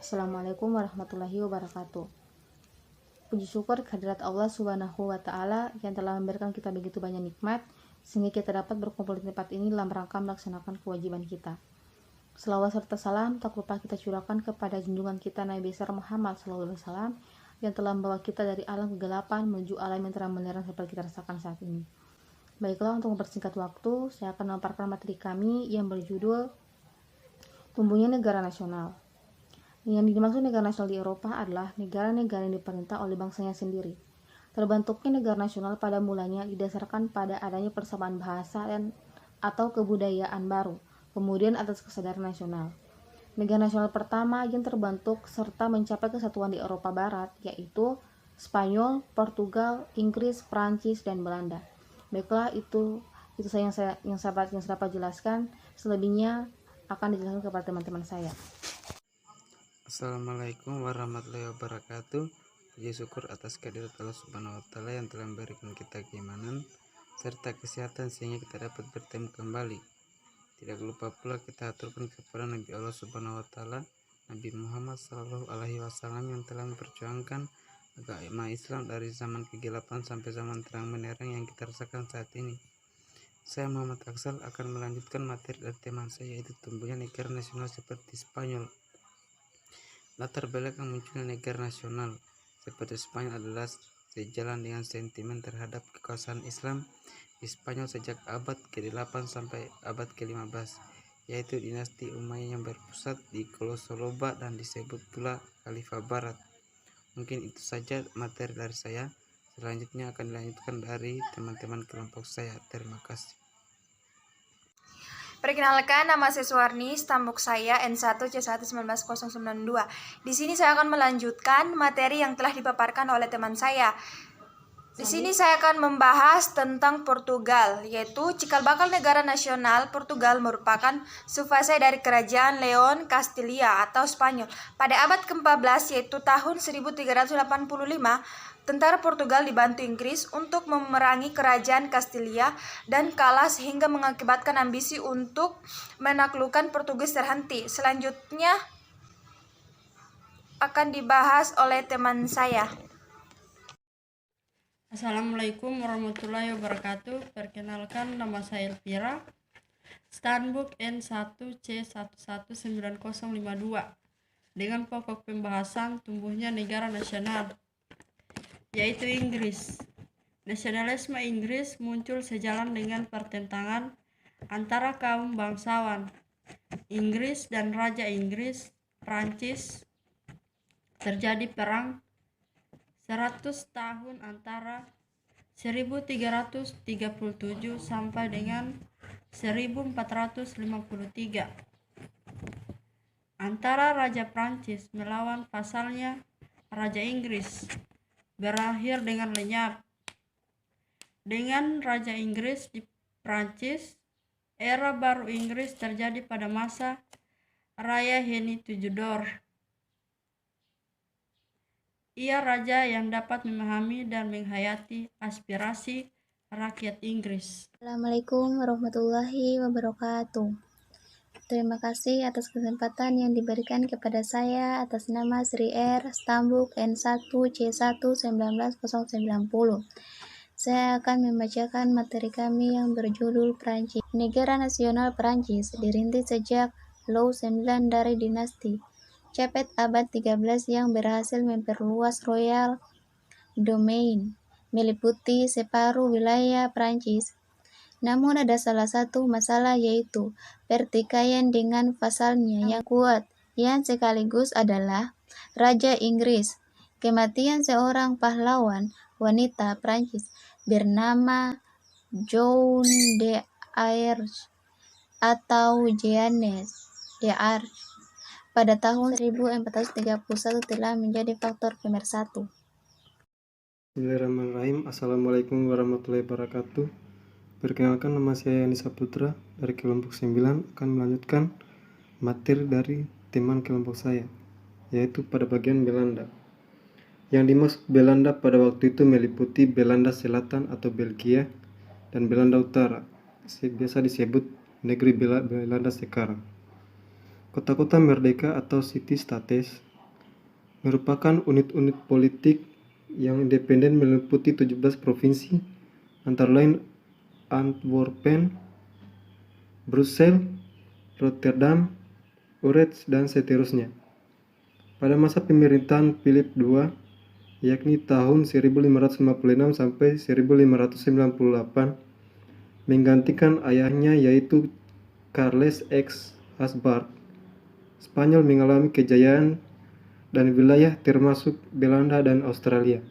Assalamualaikum warahmatullahi wabarakatuh. Puji syukur kehadirat Allah Subhanahu wa Ta'ala yang telah memberikan kita begitu banyak nikmat sehingga kita dapat berkumpul di tempat ini dalam rangka melaksanakan kewajiban kita. Selawat serta salam tak lupa kita curahkan kepada junjungan kita Nabi besar Muhammad SAW yang telah membawa kita dari alam kegelapan menuju alam yang terang benderang seperti kita rasakan saat ini. Baiklah, untuk mempersingkat waktu, saya akan memaparkan materi kami yang berjudul Tumbuhnya Negara Nasional. Yang dimaksud negara nasional di Eropa adalah negara-negara yang diperintah oleh bangsanya sendiri. Terbentuknya negara nasional pada mulanya didasarkan pada adanya persamaan bahasa atau kebudayaan baru, kemudian atas kesadaran nasional. Negara nasional pertama yang terbentuk serta mencapai kesatuan di Eropa Barat yaitu Spanyol, Portugal, Inggris, Prancis, dan Belanda. Baiklah, itu saya yang dapat jelaskan. Selebihnya akan dijelaskan kepada teman-teman saya. Assalamualaikum warahmatullahi wabarakatuh. Puji syukur atas kehadirat Allah Subhanahu wa Ta'ala yang telah memberikan kita keimanan serta kesehatan sehingga kita dapat bertemu kembali. Tidak lupa pula kita aturkan kepada Nabi Allah Subhanahu wa Ta'ala, Nabi Muhammad Sallallahu Alaihi Wasallam yang telah memperjuangkan agama Islam dari zaman kegelapan sampai zaman terang benderang yang kita rasakan saat ini. Saya Muhammad Aksal akan melanjutkan materi dari teman saya, yaitu tumbuhnya negara nasional seperti Spanyol. Latar belakang munculnya negara nasional seperti Spanyol adalah sejalan dengan sentimen terhadap kekuasaan Islam di Spanyol sejak abad ke-8 sampai abad ke-15, yaitu dinasti Umayyah yang berpusat di Kolosoloba dan disebut pula Khalifah Barat. Mungkin itu saja materi dari saya. Selanjutnya akan dilanjutkan dari teman-teman kelompok saya. Terima kasih. Perkenalkan, nama saya Suwarni, stambuk saya N1C11992. Di sini saya akan melanjutkan materi yang telah dipaparkan oleh teman saya. Di sini saya akan membahas tentang Portugal, yaitu cikal bakal negara nasional Portugal merupakan suvase dari kerajaan Leon Castilla atau Spanyol. Pada abad ke-14 yaitu tahun 1385, tentara Portugal dibantu Inggris untuk memerangi kerajaan Castilla dan kalah sehingga mengakibatkan ambisi untuk menaklukkan Portugis terhenti. Selanjutnya akan dibahas oleh teman saya. Assalamualaikum warahmatullahi wabarakatuh. Perkenalkan, nama saya Elvira, Stambuk N1C11952, dengan pokok pembahasan tumbuhnya negara nasional, yaitu Inggris. Nasionalisme Inggris muncul sejalan dengan pertentangan antara kaum bangsawan Inggris dan Raja Inggris, Prancis. Terjadi perang 100 tahun antara 1337 sampai dengan 1453 antara Raja Prancis melawan vasalnya Raja Inggris, berakhir dengan lenyap. Dengan Raja Inggris di Prancis, era baru Inggris terjadi pada masa Raya Henry Tudor. Ia raja yang dapat memahami dan menghayati aspirasi rakyat Inggris. Assalamualaikum warahmatullahi wabarakatuh. Terima kasih atas kesempatan yang diberikan kepada saya atas nama Sri R. Stambuk N1C11990. Saya akan membacakan materi kami yang berjudul Prancis. Negara nasional Prancis dirintis sejak Louis IX dari dinasti Capet abad 13 yang berhasil memperluas Royal Domain, meliputi separuh wilayah Prancis. Namun ada salah satu masalah, yaitu pertikaian dengan vasalnya yang kuat, yang sekaligus adalah Raja Inggris. Kematian seorang pahlawan wanita Prancis bernama Joan d'Arc atau Jeanne d'Arc pada tahun 1431 telah menjadi faktor pemersatu. Bismillahirrahmanirrahim. Assalamualaikum warahmatullahi wabarakatuh. Perkenalkan, nama saya Yani Saputra dari kelompok 9 akan melanjutkan materi dari teman kelompok saya, yaitu pada bagian Belanda. Yang dimaksud Belanda pada waktu itu meliputi Belanda Selatan atau Belgia dan Belanda Utara, biasa disebut negeri Belanda sekarang. Kota-kota merdeka atau city states merupakan unit-unit politik yang independen meliputi 17 provinsi, antara lain Antwerpen, Brussels, Rotterdam, Utrecht, dan seterusnya. Pada masa pemerintahan Philip II, yakni tahun 1556 sampai 1598, menggantikan ayahnya yaitu Carles X Habsburg, Spanyol mengalami kejayaan dan wilayah termasuk Belanda dan Australia.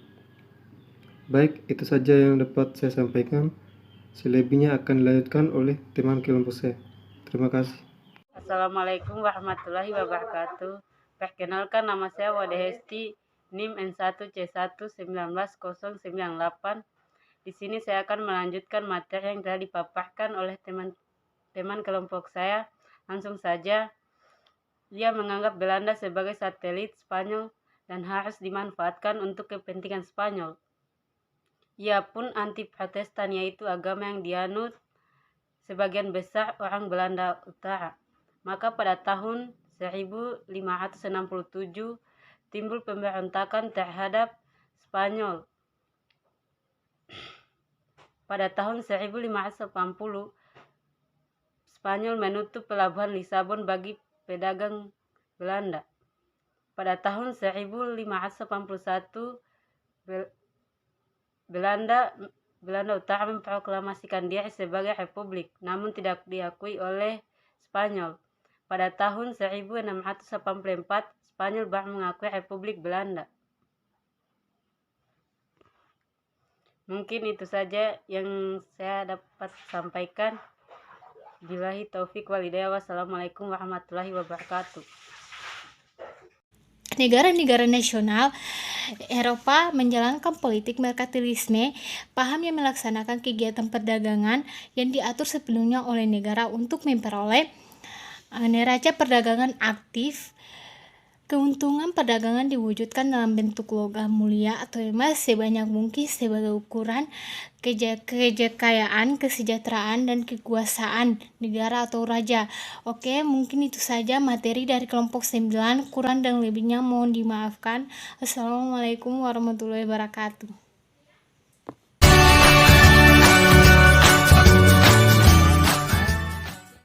Baik, itu saja yang dapat saya sampaikan. Selebihnya akan dilanjutkan oleh teman kelompok saya. Terima kasih. Assalamualaikum warahmatullahi wabarakatuh. Perkenalkan, nama saya Wade Hesti, NIM N1C11998. Di sini saya akan melanjutkan materi yang telah dipaparkan oleh teman kelompok saya. Langsung saja. Dia menganggap Belanda sebagai satelit Spanyol dan harus dimanfaatkan untuk kepentingan Spanyol. Ia pun anti Protestan, yaitu agama yang dianut sebagian besar orang Belanda Utara. Maka pada tahun 1567 timbul pemberontakan terhadap Spanyol. Pada tahun 1580 Spanyol menutup pelabuhan Lisabon bagi pedagang Belanda. Pada tahun 1581 Belanda Utara memproklamasikan diri sebagai republik, namun tidak diakui oleh Spanyol. Pada tahun 1684 Spanyol baru mengakui Republik Belanda. Mungkin itu saja yang saya dapat sampaikan. Billahi taufik walhidayah. Wassalamualaikum warahmatullahi wabarakatuh. Negara-negara nasional Eropa menjalankan politik merkantilisme, paham yang melaksanakan kegiatan perdagangan yang diatur sepenuhnya oleh negara untuk memperoleh neraca perdagangan aktif. Keuntungan perdagangan diwujudkan dalam bentuk logam mulia atau emas sebanyak mungkin sebagai ukuran kekayaan, kesejahteraan, dan kekuasaan negara atau raja. Oke, mungkin itu saja materi dari kelompok 9. Kurang dan lebihnya mohon dimaafkan. Assalamualaikum warahmatullahi wabarakatuh.